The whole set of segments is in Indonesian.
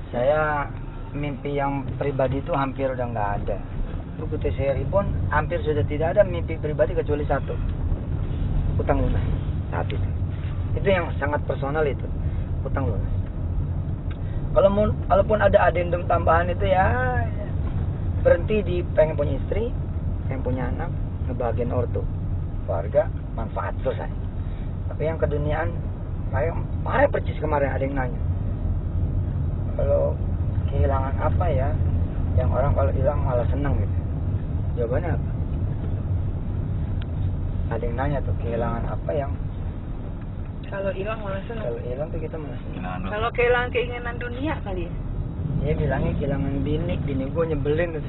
Saya mimpi yang pribadi itu hampir udah nggak ada. Buku TCRI pun hampir sudah tidak ada mimpi pribadi kecuali satu, utang lunas saat itu. Itu yang sangat personal itu, utang lunas. Kalaupun ada adendum tambahan itu ya berhenti di pengen punya istri, pengen punya anak, ngebahagiain ortu, keluarga, manfaat, selesai. Tapi yang keduniaan, kayak percis kemarin ada yang nanya, kalau kehilangan apa ya yang orang kalau hilang malah seneng gitu. Jawabannya apa? Ada yang nanya tuh, kehilangan apa yang kalau hilang malah seneng? Kalau hilang tuh kita malah seneng. Kalau kehilangan keinginan dunia kali ya? Dia bilangnya kehilangan bini gue nyebelin tuh.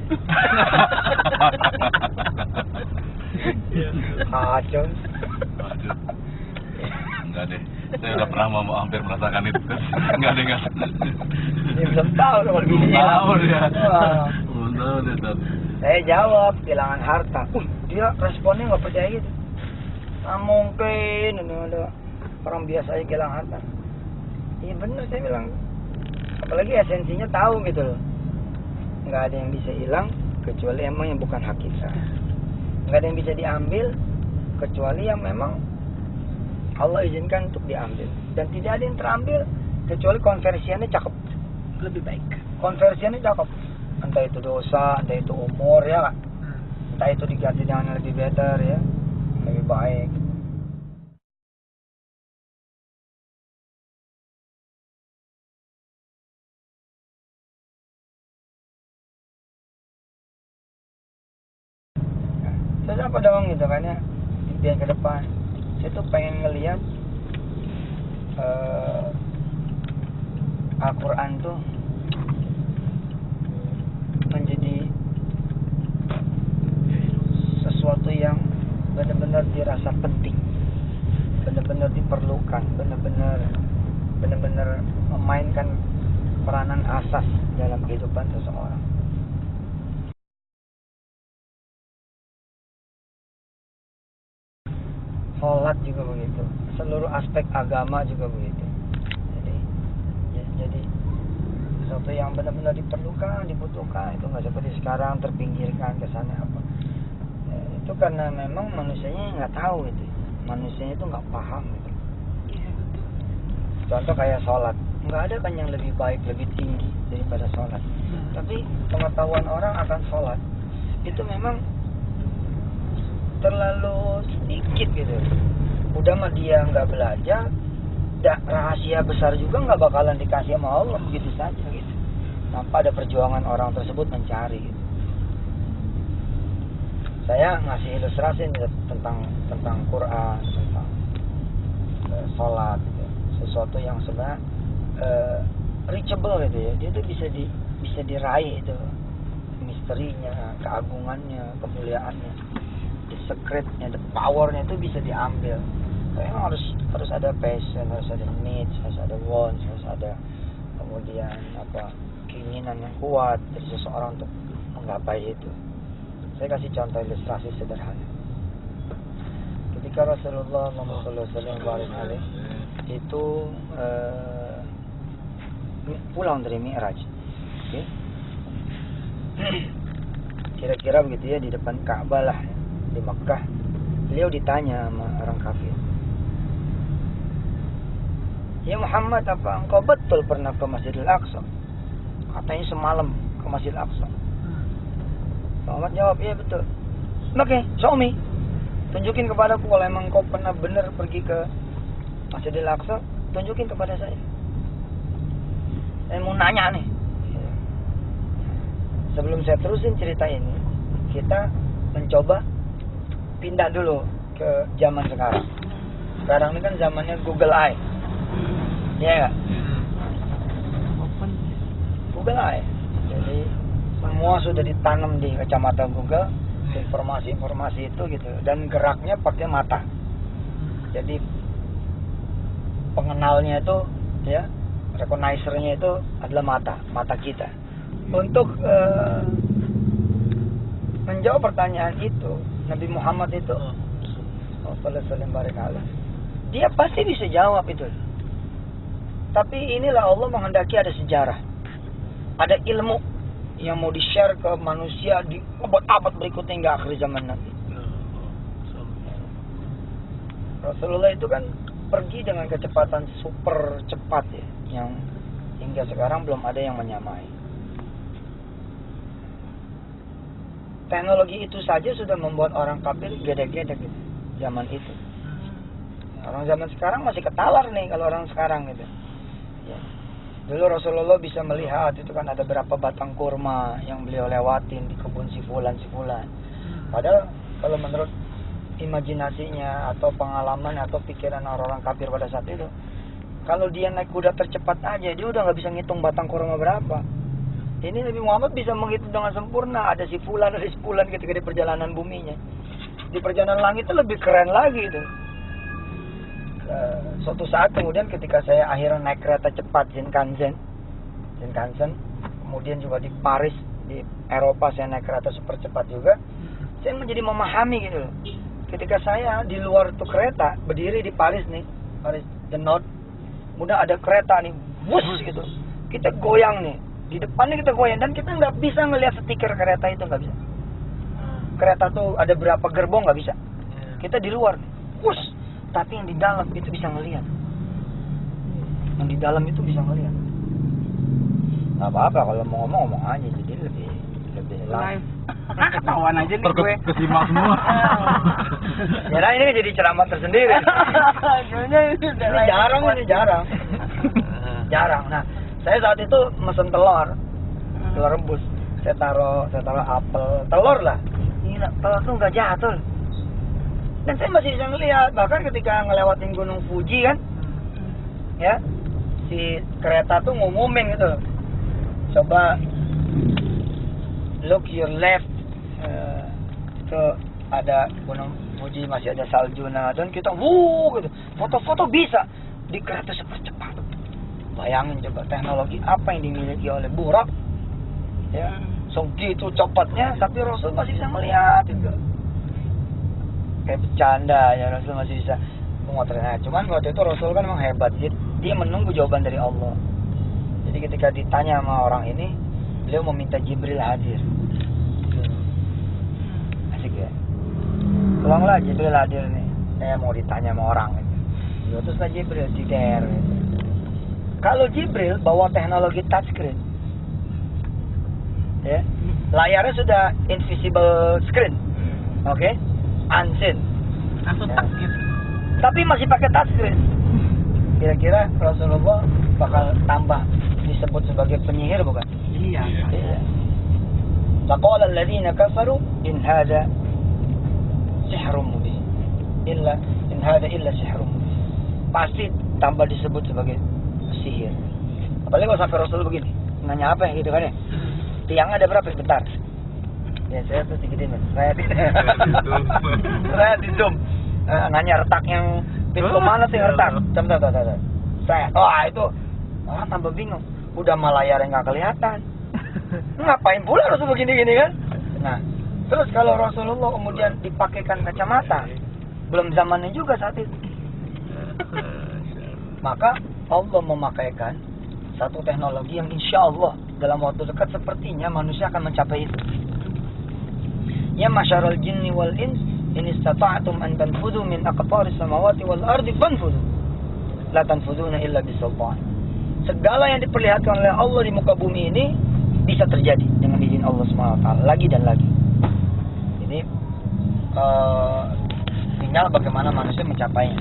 Kacau. Enggak deh, saya udah pernah hampir merasakan itu. Enggak deh, enggak. Dia belum tahu kalau bini tahu dia. Belum tahu dia. Saya jawab kehilangan harta. Dia responnya nggak percaya gitu. Nggak mungkin ini ada orang biasa aja kehilangan harta. Iya bener saya bilang. Apalagi esensinya tahu gitu loh. Nggak ada yang bisa hilang kecuali emang yang bukan hakikat. Nggak ada yang bisa diambil kecuali yang memang Allah izinkan untuk diambil. Dan tidak ada yang terambil kecuali konversiannya cakep. Lebih baik. Konversiannya cakep. Entah itu dosa, entah itu umur ya Kak. Entah itu diganti dengan yang lebih better ya. Lebih baik. Saya apa dong gitu kan ya, impian ke depan. Saya tuh pengen ngelihat Al-Quran tuh menjadi sesuatu yang benar-benar dirasa penting, benar-benar diperlukan, benar-benar memainkan peranan asas dalam kehidupan seseorang. Sholat juga begitu, seluruh aspek agama juga begitu. Jadi sesuatu yang benar-benar diperlukan, dibutuhkan. Itu nggak seperti sekarang terpinggirkan ke sana apa. Itu karena memang manusianya nggak tahu itu, manusianya itu nggak paham gitu. Contoh kayak sholat, nggak ada kan yang lebih baik, lebih tinggi daripada sholat. Tapi pengetahuan orang akan sholat itu memang terlalu sedikit gitu. Udah mah dia nggak belajar, rahasia besar juga nggak bakalan dikasih sama Allah begitu saja gitu. Tanpa ada perjuangan orang tersebut mencari gitu. Saya ngasih ilustrasi tentang Quran, tentang sholat gitu. Sesuatu yang sebenarnya reachable gitu ya. Dia tuh bisa diraih itu, misterinya, keagungannya, kemuliaannya, the secretnya, the powernya itu bisa diambil. Memang harus ada passion, harus ada needs, harus ada wants, harus ada kemudian keinginan yang kuat dari seseorang untuk menggapai itu. Saya kasih contoh ilustrasi sederhana. Ketika Rasulullah SAW itu pulang dari Mi'raj, okay? Kira-kira begitu ya, di depan Ka'bah lah di Makkah, beliau ditanya sama orang kafir, "Ya Muhammad, apa engkau betul pernah ke Masjidil Aqsa?" Katanya semalam ke Masjidil Aqsa. Muhammad jawab, "Iya betul." "Oke, show me. Tunjukin kepadaku kalau emang engkau pernah benar pergi ke Masjidil Aqsa, tunjukin kepada saya. Saya mau nanya nih." Sebelum saya terusin cerita ini, kita mencoba pindah dulu ke zaman sekarang. Sekarang ini kan zamannya Google Eye. Iya enggak? Google Eye. Jadi semua sudah ditanam di kacamata Google, informasi-informasi itu gitu, dan geraknya pakai mata. Jadi pengenalnya itu ya, recognizer-nya itu adalah mata kita. Untuk menjawab pertanyaan itu, Nabi Muhammad itu dia pasti bisa jawab itu. Tapi inilah Allah menghendaki ada sejarah. ada ilmu yang mau di-share ke manusia di abad-abad berikutnya hingga akhir zaman nanti. Rasulullah itu kan pergi dengan kecepatan super cepat ya, yang hingga sekarang belum ada yang menyamai. Teknologi itu saja sudah membuat orang kafir gedek-gedek gitu, zaman itu. Orang zaman sekarang masih ketalar nih kalau orang sekarang gitu. Ya. Dulu Rasulullah bisa melihat itu kan ada berapa batang kurma yang beliau lewatin di kebun si fulan. Padahal kalau menurut imajinasinya atau pengalaman atau pikiran orang-orang kafir pada saat itu, kalau dia naik kuda tercepat aja dia udah nggak bisa ngitung batang kurma berapa. Ini Nabi Muhammad bisa menghitung dengan sempurna. Ada si fulan ketika di perjalanan buminya. Di perjalanan langit itu lebih keren lagi itu. Suatu saat kemudian ketika saya akhirnya naik kereta cepat Shinkansen, kemudian juga di Paris, di Eropa saya naik kereta super cepat juga, saya menjadi memahami gitu loh. Ketika saya di luar tuh kereta, berdiri di Paris nih, Paris the Nord, kemudian ada kereta nih, wuss gitu, kita goyang nih, di depannya kita goyang dan kita nggak bisa ngelihat stiker kereta itu, nggak bisa. Kereta tuh ada berapa gerbong nggak bisa. Kita di luar, wuss. Tapi yang di dalam itu bisa ngelihat. Yang di dalam itu bisa ngelihat. Gak apa-apa kalau mau ngomong aja, jadi lebih live. Ketahuan aja nih gue. Kesimak semua. Ya nah, ini jadi ceramah tersendiri. Ini jarang. Jarang. Nah, saya saat itu mesen telur rebus. Saya taruh apel, telur lah. Gila, telur tuh nggak jatuh. Dan saya masih bisa ngelihat, bahkan ketika ngelewatin Gunung Fuji kan, ya, si kereta tuh ngumumin gitu, coba look your left, itu ada Gunung Fuji masih ada salju, nah, dan kita gitu, foto-foto bisa di kereta super cepat. Bayangin coba teknologi apa yang dimiliki oleh Burak, ya, segitu cepatnya, tapi Rasul masih bisa melihat itu. Kayak bercanda ya, Rasul masih bisa memotret. Nah, cuman waktu itu Rasul kan memang hebat, dia menunggu jawaban dari Allah. Jadi ketika ditanya sama orang ini, beliau meminta Jibril hadir. Asik ya. Tolonglah Jibril hadir nih, saya mau ditanya sama orang. Teruslah Jibril jider. Kalau Jibril bawa teknologi touchscreen, ya, layarnya sudah invisible screen, oke? Unseen. Ya. Tapi masih pakai touchscreen. Kira-kira Rasulullah bakal tambah disebut sebagai penyihir bukan? Iya. Laqala alladziina kafaru in hadza sihrun mubin. In hadza illa sihrun mubin. Pasti tambah disebut sebagai sihir. Apalagi kalau sampai Rasul begini, nanya apa gitu kan ya? Tiangnya ada berapa? Bentar. Ya saya tuh digituin, saya di zoom, nanya retak yang pintu mana sih retak? Bentar. Saya, itu orang tambah bingung. Udah malah layarnya nggak kelihatan. Ngapain pula Rasul begini-gini kan? Nah, terus kalau Rasulullah kemudian dipakaikan kacamata, belum zamannya juga saat itu. Maka Allah memakaikan satu teknologi yang insya Allah dalam waktu dekat sepertinya manusia akan mencapai itu. Ya masyarul jinni wal ins in istata'tum an tanfudhu min aqtaris samawati wal ardi fanfudhu la tanfudhuna illa bisultan. Segala yang diperlihatkan oleh Allah di muka bumi ini bisa terjadi dengan izin Allah SWT lagi dan lagi. Ini tinggal bagaimana manusia mencapainya.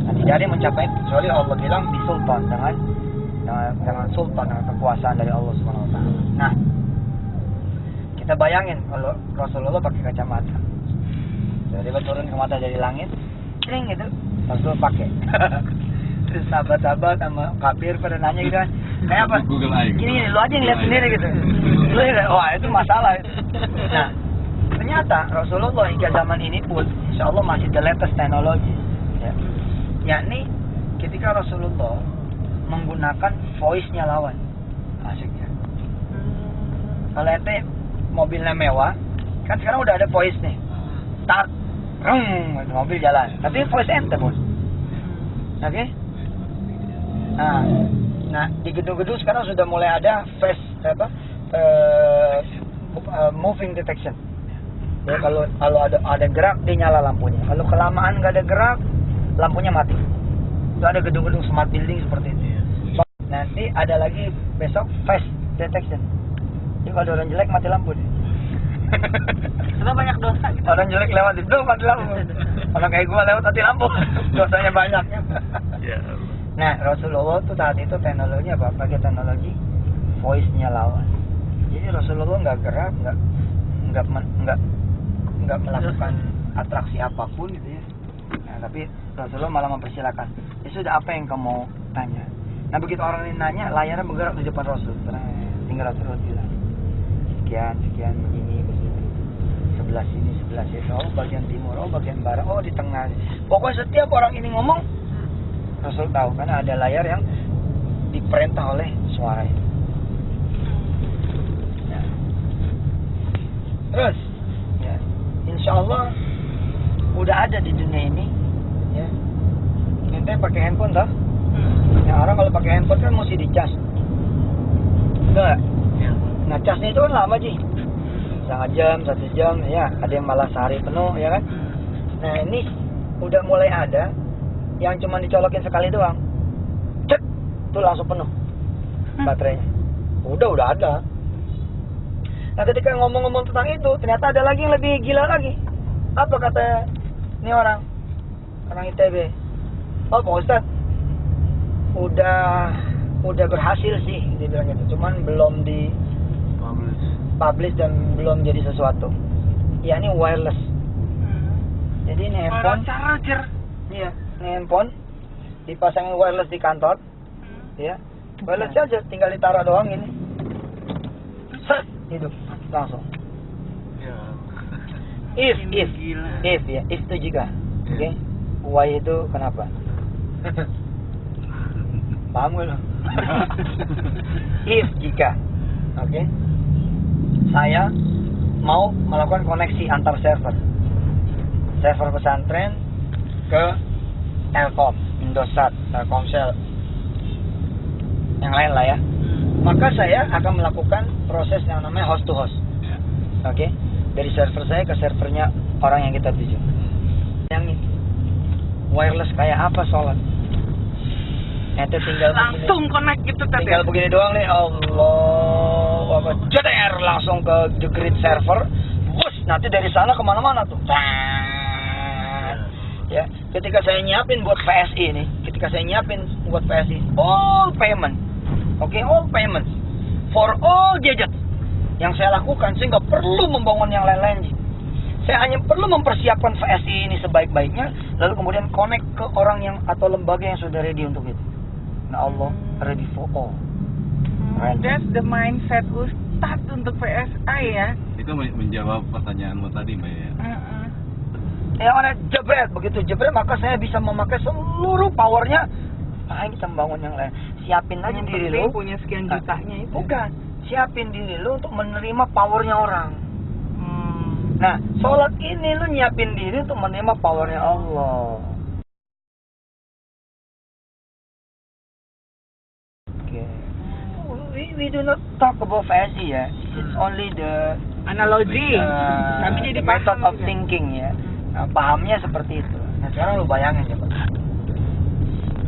Nah, tidak ada yang mencapai kecuali Allah bilang bisultan, dengan sultan, dengan kekuasaan dari Allah SWT. Nah, kita bayangin kalau Rasulullah pakai kacamata, jadi turun ke mata dari langit, kering gitu, Rasul pakai. Terus sahabat-sahabat sama kafir pada nanya gitu kan, kayak apa? Google Eye. Gini, lu aja yang lihat sendiri gitu. Lu lihat, wah itu masalah. Nah, ternyata Rasulullah hingga zaman ini pun, insya Allah masih the latest teknologi. Ya. Yakni ketika Rasulullah menggunakan voice-nya lawan, asiknya. Kalau ente mobilnya mewah, kan sekarang udah ada voice nih, start, mobil jalan, tapi voice ente pun, oke? Nah, Nah, di gedung-gedung sekarang sudah mulai ada moving detection. Ya, kalau ada gerak dia nyala lampunya. Kalau kelamaan nggak ada gerak, lampunya mati. Itu ada gedung-gedung smart building seperti itu. Nanti ada lagi besok face detection. Jadi kalau ada orang jelek mati lampu. Karena banyak dosa gitu. Orang jelek lewat itu mati lampu. Orang kayak gua lewat mati lampu. Dosanya banyak. Ya. Nah, Rasulullah tuh saat itu teknologinya apa? Pakai teknologi voice-nya lawan. Jadi Rasulullah nggak gerak, nggak melakukan atraksi apapun gitu ya. Nah, tapi Rasulullah malah mempersilakan. Ya sudah, apa yang kamu mau tanya? Nah, begitu orang ini nanya, layarnya bergerak di depan Rasul. Tinggal Rasulullah bilang, sekian, begini. Sebelah sini, sebelah situ, oh bagian timur, oh bagian barat, oh di tengah. Pokoknya setiap orang ini ngomong, Rasul tahu karena ada layar yang diperintah oleh suara itu. Ya. Terus, ya, insya Allah udah ada di dunia ini. Ya, kita pakai handphone toh. Ya, orang kalau pakai handphone kan mesti dicas. Enggak? Nah, casnya itu kan lama sih. Setengah jam, 1 jam, ya ada yang malah sehari penuh, ya kan? Nah, ini udah mulai ada yang cuma dicolokin sekali doang, cek, tuh langsung penuh baterainya. Udah ada. Nah, ketika ngomong-ngomong tentang itu, ternyata ada lagi yang lebih gila lagi. Apa kata ini orang ITB? Oh, Pak Ustadz, udah berhasil sih, dia bilang gitu. Cuman belum di publish dan belum jadi sesuatu. Ya, ini wireless. Jadi ini handphone. Charger. Iya, ini handphone dipasangin wireless di kantor. Ya, wireless aja, tinggal ditaruh doang ini. Set, hidup langsung. Ya. If Gila. ya, if itu jika. Oke. Why itu kenapa? Paham gak lo? If jika. Oke. Saya mau melakukan koneksi antar server pesantren ke Telkom, Indosat, Telkomsel, yang lain lah ya. Maka saya akan melakukan proses yang namanya host to host. Oke, dari server saya ke servernya orang yang kita tuju. Yang wireless kayak apa sholat? Itu tinggal langsung connect gitu tadi. Tinggal begini doang nih, Allah, apa jeder langsung ke the grid server, bus nanti dari sana kemana-mana tuh. Ya, ketika saya nyiapin buat PSI nih, all payment, all payments for all gadget yang saya lakukan, saya nggak perlu membangun yang lain-lain. Saya hanya perlu mempersiapkan PSI ini sebaik-baiknya, lalu kemudian connect ke orang yang atau lembaga yang sudah ready untuk itu. Nah, Allah ready for all. That's the mindset Ustadz untuk PSI ya. Itu menjawab pertanyaanmu tadi, Mbak ya. Yang mana jebret, begitu jebret maka saya bisa memakai seluruh powernya. Nah, kita membangun yang lain. Siapin aja diri lu. Punya sekian jutanya itu. Bukan, siapin diri lu untuk menerima powernya orang. Nah, sholat ini lu nyiapin diri untuk menerima powernya Allah. We do not talk about PSI ya. It's only the analogi. Tapi jadi method of juga. thinking ya. Nah, pahamnya seperti itu. Nah, sekarang lu bayangin coba.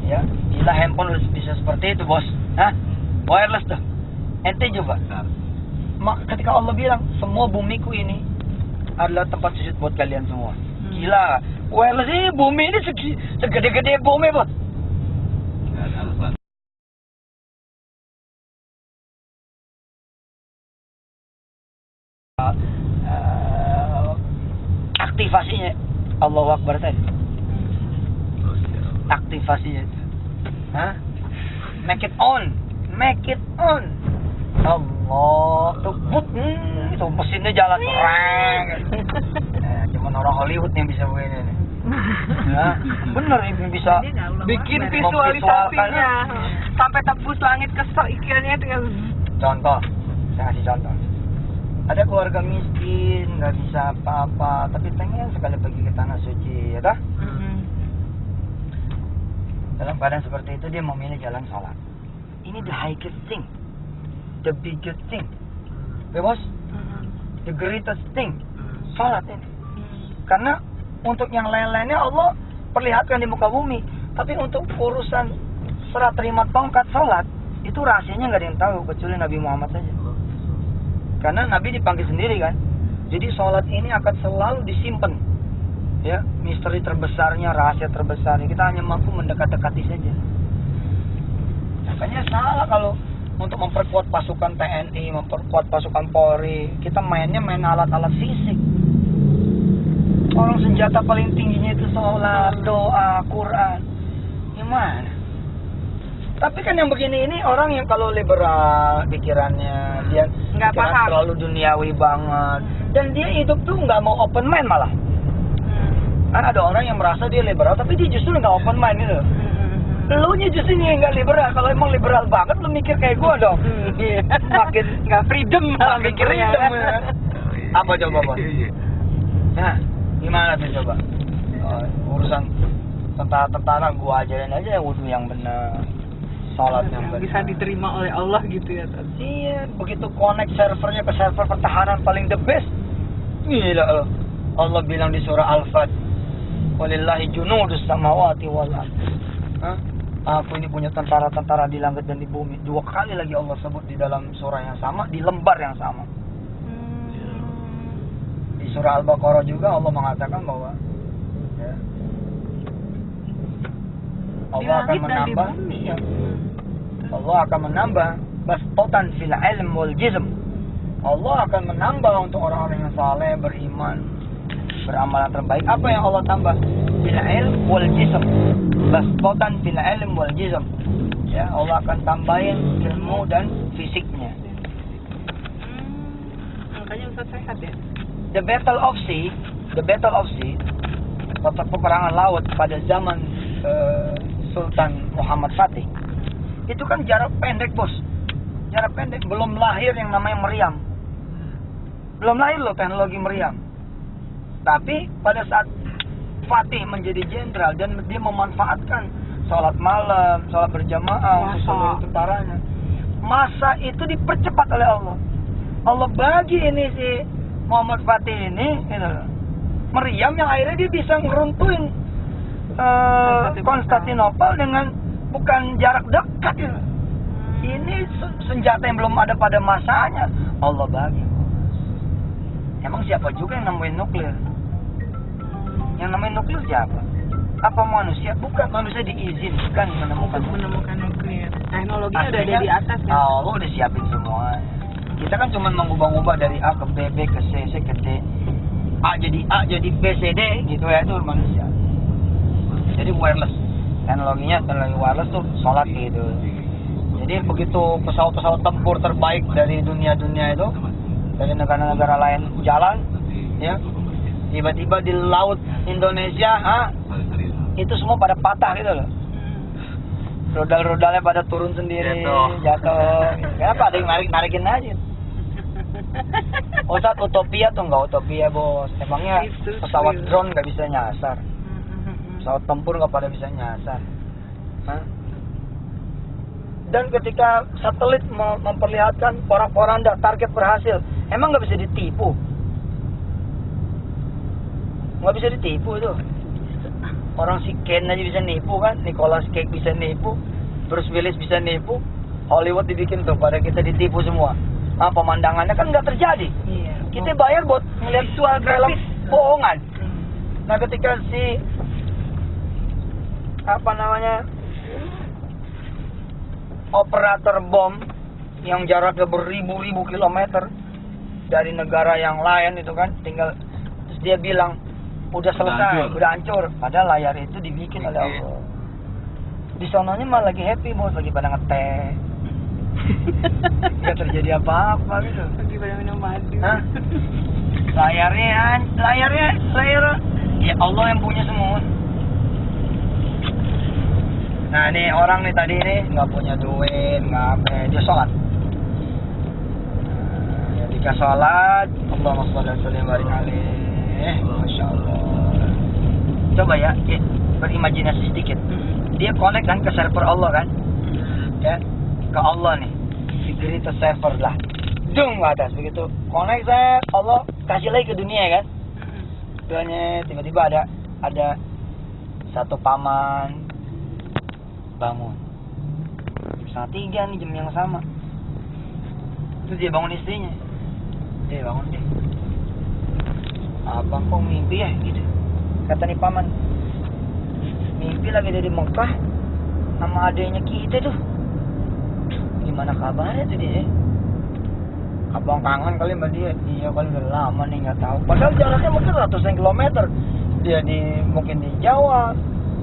Ya, gila handphone lu bisa seperti itu, Bos. Hah? Wireless tuh. Ente coba. Ketika Allah bilang, semua bumiku ini adalah tempat sujud buat kalian semua. Gila. Wireless ini bumi ini segede-gede bumi, Bos. Nggak ada alasan. Aktivasinya Allahu Akbar tadi. Aktivasinya itu. Hah? Make it on. Allah tuh itu mesinnya jalan keren. Cuman orang Hollywood yang bisa begini nih. Nah, bener ini bisa bikin visualisasinya sampai tembus langit ke ikirnya itu ya. Contoh, saya kasih contoh. Ada keluarga miskin, nggak bisa apa-apa, tapi pengen sekali pergi ke tanah suci, ya toh? Dalam keadaan seperti itu dia memilih jalan sholat. ini the highest thing, the biggest thing, ya bos, the greatest thing, sholat ini. Karena untuk yang lain-lainnya Allah perlihatkan di muka bumi, tapi untuk urusan serah terima tongkat sholat itu rahasianya nggak ada yang tahu kecuali Nabi Muhammad saja. Karena Nabi dipanggil sendiri kan. Jadi sholat ini akan selalu disimpan, ya, misteri terbesarnya, rahasia terbesarnya. Kita hanya mampu mendekat-dekati saja. Makanya salah kalau untuk memperkuat pasukan TNI, memperkuat pasukan Polri, kita main alat-alat fisik. Orang senjata paling tingginya itu sholat, doa, Quran. Gimana? Tapi kan yang begini ini orang yang kalau liberal pikirannya, dia Nggak pikiran paham. terlalu duniawi banget, dan dia hidup tuh nggak mau open mind malah. Kan ada orang yang merasa dia liberal tapi dia justru nggak open mind gitu. Lu nya justru nih nggak liberal. Kalau emang liberal banget lu mikir kayak gua dong. Makin nggak freedom malah makin mikirnya. freedom, ya. Apa coba bos? Nah, gimana tuh coba? Urusan tentara gua ajarin aja wudhu yang benar, sholat yang benar. Bisa diterima oleh Allah gitu ya. Iya, begitu connect servernya ke server pertahanan paling the best. Gila loh. Allah bilang di surah Al-Fat, walillahi junudus samawati wal ardh. Aku ini punya tentara-tentara di langit dan di bumi. 2 kali lagi Allah sebut di dalam surah yang sama, di lembar yang sama. Di surah Al-Baqarah juga Allah mengatakan bahwa ya, Allah akan menambah, iya, Allah akan menambah bastotan fil ilm wal jism. Allah akan menambah untuk orang-orang yang saleh, beriman, beramalan terbaik. Apa yang Allah tambah? Fil ilm wal jism. Bastotan fil ilm wal jism. Ya, Allah akan tambahin ilmu dan fisiknya. Makanya Ustaz sehat ya. The Battle of Sea, peperangan laut pada zaman Sultan Muhammad Fatih. Itu kan jarak pendek, bos. Jarak pendek, belum lahir yang namanya meriam. Belum lahir loh teknologi meriam. Tapi pada saat Fatih menjadi jenderal dan dia memanfaatkan sholat malam, sholat berjamaah untuk seluruh tentaranya, masa itu dipercepat oleh Allah. Allah bagi ini si Muhammad Fatih ini, gitu, meriam yang akhirnya dia bisa ngeruntuhin Konstantinopel dengan bukan jarak dekat. Gitu. Ini senjata yang belum ada pada masanya Allah bagi. Emang siapa juga yang nemuin nuklir? Yang namanya nuklir siapa? Apa manusia? Bukan, manusia diizinkan menemukan nuklir. Teknologinya udah Aslinya, ada di atas kan. Allah udah siapin semua. Kita kan cuma mengubah-ubah dari A ke B, B ke C, C ke D, A jadi B, C, D gitu ya, itu manusia. Jadi wireless, teknologi wireless tuh sholat gitu. Jadi begitu pesawat-pesawat tempur terbaik dari dunia-dunia itu, dari negara-negara lain jalan, ya, tiba-tiba di laut Indonesia, itu semua pada patah gitu loh. Rodal-rodalnya pada turun sendiri, jatuh. Kenapa? Ada yang narikin aja. Ustaz, utopia tuh nggak utopia, bos. Emangnya pesawat drone nggak bisa nyasar? Pesawat tempur nggak pada bisa nyasar? Hah? Dan ketika satelit memperlihatkan porak-poranda target berhasil, emang nggak bisa ditipu? Nggak bisa ditipu itu. Orang si Ken aja bisa nipu kan, Nicolas Cage bisa nipu, Bruce Willis bisa nipu, Hollywood dibikin tuh pada kita ditipu semua. Pemandangannya kan nggak terjadi. Iya. Kita bayar buat ngeliat suara film bohongan. Nah ketika si operator bom yang jaraknya beribu-ribu kilometer dari negara yang lain itu kan, tinggal terus dia bilang udah selesai, udah hancur. Padahal layar itu dibikin oleh Allah. Di sononya malah lagi happy, bos, lagi pada ngeteh. Gak terjadi apa-apa gitu. Lagi pada minum madu. Hah? Layar ya Allah yang punya semua. Nah nih orang nih tadi nih nggak punya duit, nggak apa, dia sholat. Ketika sholat, Allahumma sholli ala sayyidina Masya Allah. Coba ya, berimajinasi sedikit. Dia connect kan ke server Allah kan, ya. ke Allah nih, figure itu server lah, dung ke atas begitu, connect saya, Allah kasih lagi ke dunia kan, duanya tiba-tiba ada satu paman bangun jam 2:30 nih, jam yang sama, terus dia bangun istrinya, dia bangun deh, abang kok mimpi ya gitu, kata nih paman, mimpi lagi dari Mekah sama adanya kita tuh. Gimana kabarnya tuh dia? Abang kangen kali sama dia. Iya kali udah lama nih nggak tahu. Padahal jaraknya mungkin ratusan kilometer. Dia mungkin di Jawa,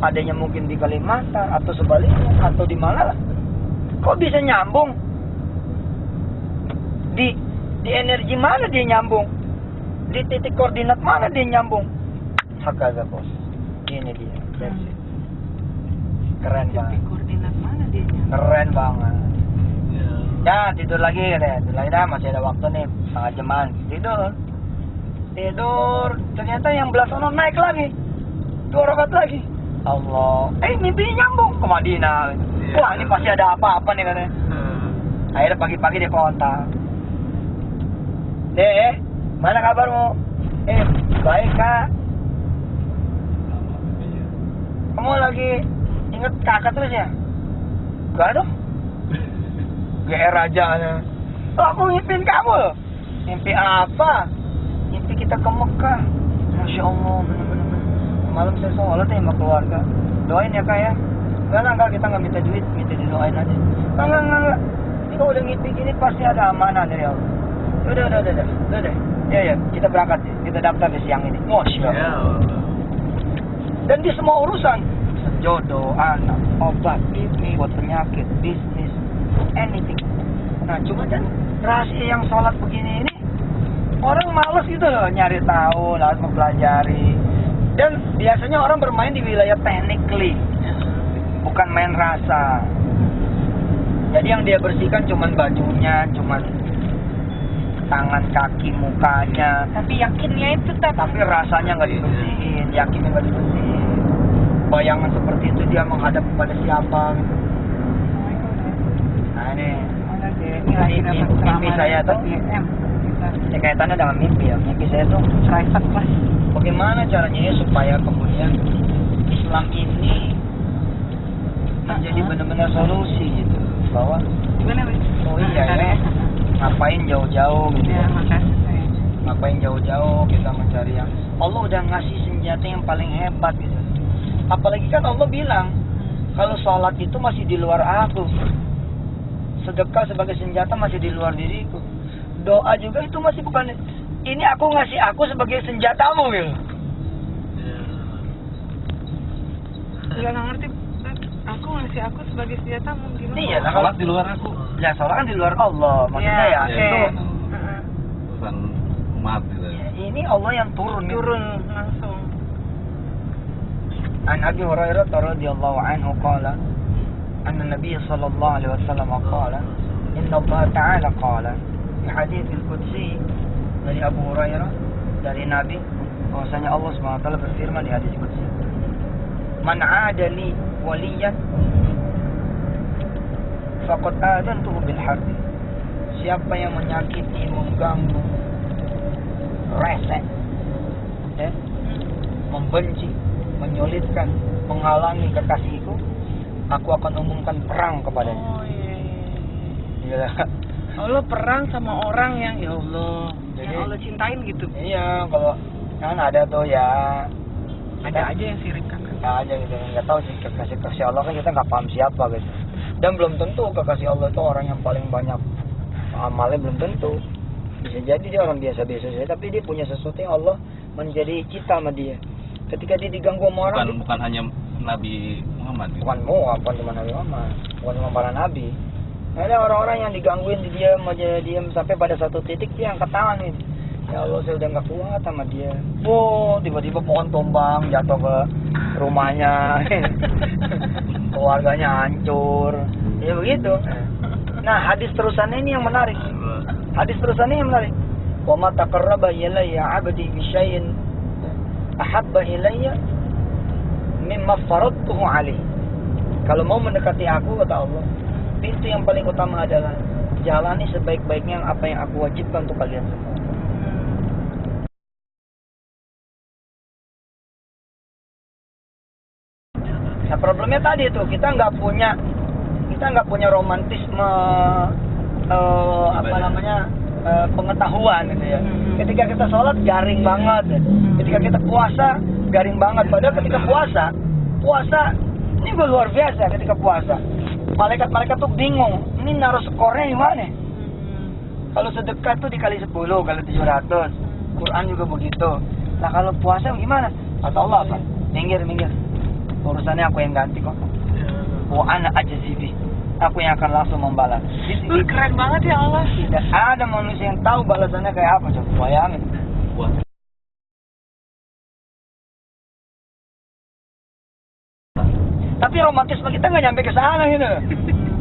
adanya mungkin di Kalimantan atau sebaliknya atau di mana lah. Kok bisa nyambung? Di energi mana dia nyambung? Di titik koordinat mana dia nyambung? Hakaza bos. Ini dia. That's it. Keren banget. Koordinat mana dia? Keren banget. Ya tidur lagi katanya, tidur lagi dah, masih ada waktu nih, setengah jaman. Tidur, ternyata yang belah sono naik lagi, 2 rakaat lagi. Allah, mimpinya nyambung ke Madinah. Wah ini pasti ada apa-apa nih katanya. Akhirnya pagi-pagi dia kontak. Mana kabarmu? Baik kak. Kamu lagi inget kakak terus ya? Gak dong. GR aja. Aku mimpiin kamu loh. Mimpi apa? Mimpi kita ke Mekah. Masya Allah, bener-bener. Malam saya sholat ya sama keluarga. Doain ya kak ya. Enggak, kita nggak minta duit, minta didoain aja. Enggak. Ini kalau udah mimpi gini pasti ada amanah dari Allah. Udah. Ya, kita berangkat ya. Kita daftar di siang ini. Masya Allah. Dan di semua urusan, jodoh, anak, obat, ini buat penyakit, bisnis, anything. Nah cuma kan rahasia yang sholat begini ini orang males gitu loh nyari tahu, harus mempelajari. Dan biasanya orang bermain di wilayah technically, bukan main rasa. Jadi yang dia bersihkan cuman bajunya, cuman tangan, kaki, mukanya. Tapi yakinnya itu tapi rasanya nggak dibersihin, yakinnya nggak dibersihin. Bayangan seperti itu dia menghadap kepada siapa? Nah ini mimpi saya tuh ini kaitannya dengan mimpi ya. Mimpi saya tuh private class. Bagaimana caranya ya supaya kemudian Islam ini menjadi benar-benar solusi gitu, bahwa oh iya ya, ngapain jauh-jauh gitu ya, ngapain jauh-jauh kita mencari yang Allah udah ngasih senjata yang paling hebat gitu. Apalagi kan Allah bilang kalau sholat itu masih di luar aku, sedekah sebagai senjata masih di luar diriku, doa juga itu masih bukan, ini aku ngasih aku sebagai senjatamu gitu. Nggak ngerti, aku ngasih aku sebagai senjatamu gimana? Iya, sholat di luar aku. Ya sholat kan di luar Allah, maksudnya ya itu bukan umat gitu. Ini Allah yang turun langsung. An Abi Hurairah radhiyallahu anhu qala anna Nabi sallallahu alaihi wasallam qala inna Allah ta'ala qala di hadits al-qudsi dari Abu Hurairah dari Nabi bahwasanya Allah Subhanahu wa taala berfirman di hadis qudsi, man 'ada li waliyan faqad adantuhu bil harb. Siapa yang menyakiti, mengganggu, rese, membenci, menyulitkan, menghalangi kekasihku, aku akan umumkan perang kepadanya. Oh iya. Allah perang sama orang yang ya Allah, jadi, yang Allah cintain gitu. Iya, kalau kan ada tuh ya. Ada aja yang sirik kan. Aja gitu, nggak tahu sih kekasih Allah kan kita nggak paham siapa gitu. Dan belum tentu kekasih Allah itu orang yang paling banyak amalnya, belum tentu. Bisa jadi dia orang biasa-biasa saja, tapi dia punya sesuatu yang Allah menjadi cinta sama dia. Ketika dia diganggu sama orang, bukan hanya Nabi Muhammad gitu. bukan cuma Nabi Muhammad, bukan cuma para nabi. Ada orang-orang yang digangguin diam sampai pada satu titik dia angkat tangan nih. Ya Allah, saya udah nggak kuat sama dia. Tiba-tiba pohon tumbang jatuh ke rumahnya, keluarganya hancur. Ya begitu. Nah, hadis terusannya ini yang menarik. Wa ma taqarraba ilayya 'abdi bi syai'in ahabba ilayya mimma faradtuhu alaihi. Kalau mau mendekati aku, kata Allah, pintu yang paling utama adalah jalani sebaik-baiknya apa yang aku wajibkan untuk kalian semua. Nah problemnya tadi itu kita nggak punya romantisme pengetahuan gitu ya. Ketika kita sholat garing banget, ketika kita puasa garing banget. Padahal ketika puasa ini luar biasa. Ketika puasa malaikat tuh bingung, ini naruh skornya di mana? Kalau sedekah tuh dikali 10 kali 700. Quran juga begitu. Nah kalau puasa gimana? Kata Allah apa? Minggir. Urusannya aku yang ganti kok. Wa ana ajzibi. Aku yang akan langsung membalas. Keren banget ya Allah. Tidak ada manusia yang tahu balasannya kayak apa, coba bayangin. Wah. Tapi romantisme kita nggak nyampe ke sana gitu.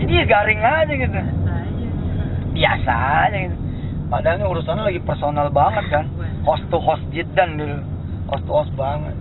Jadi ya garing aja gitu. Biasa aja gitu. Padahal ini urusannya lagi personal banget kan. Host to host jidan dulu. Host to host banget.